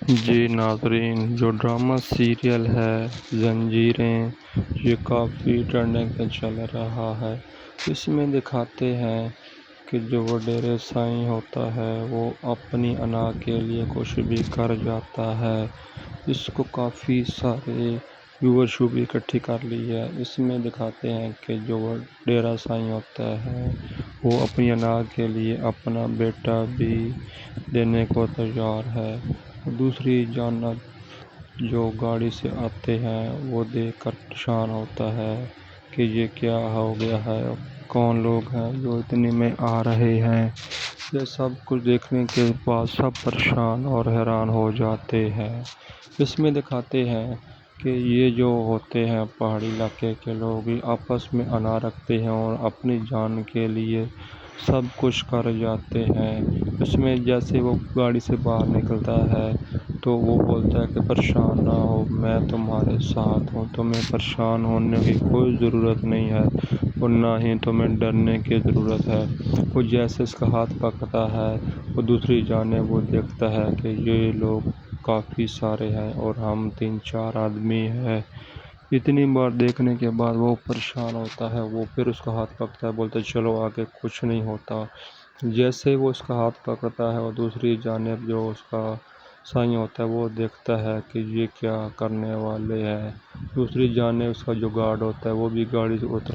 جی ناظرین، جو drama serial ہے زنجیریں، یہ کافی ٹرینڈنگ پہ چل رہا ہے۔ اس میں دکھاتے ہیں کہ جو وڈیرے سائیں ہوتا ہے وہ اپنی انا کے لیے کچھ بھی کر جاتا ہے۔ اس کو کافی سارے ویورشپ بھی اکٹھی کر لی ہے۔ اس میں دکھاتے ہیں کہ جو وڈیرا سائیں ہوتا ہے وہ اپنی انا کے لیے اپنا بیٹا بھی دینے کو تیار ہے۔ دوسری جانب جو گاڑی سے آتے ہیں وہ دیکھ کر پریشان ہوتا ہے کہ یہ کیا ہو گیا ہے، کون لوگ ہیں جو اتنے میں آ رہے ہیں۔ یہ سب کچھ دیکھنے کے بعد سب پریشان اور حیران ہو جاتے ہیں۔ اس میں دکھاتے ہیں کہ یہ جو ہوتے ہیں پہاڑی علاقے کے لوگ، یہ آپس میں انا رکھتے ہیں اور اپنی جان کے لیے سب کچھ کر جاتے ہیں۔ اس میں جیسے وہ گاڑی سے باہر نکلتا ہے تو وہ بولتا ہے کہ پریشان نہ ہو، میں تمہارے ساتھ ہوں، تمہیں پریشان ہونے کی کوئی ضرورت نہیں ہے اور نہ ہی تمہیں ڈرنے کی ضرورت ہے۔ وہ جیسے اس کا ہاتھ پکڑتا ہے، وہ دوسری جانب وہ دیکھتا ہے کہ یہ لوگ کافی سارے ہیں اور ہم 3-4 آدمی ہیں۔ اتنی بار دیکھنے کے بعد وہ پریشان ہوتا ہے، وہ پھر اس کا ہاتھ پکڑتا ہے، بولتا ہے چلو آگے، کچھ نہیں ہوتا۔ جیسے وہ اس کا ہاتھ پکڑتا ہے اور دوسری جانب جو اس کا سائیں ہوتا ہے وہ دیکھتا ہے کہ یہ کیا کرنے والے ہیں۔ دوسری جانب اس کا جو گارڈ ہوتا ہے وہ بھی گاڑی سے اتر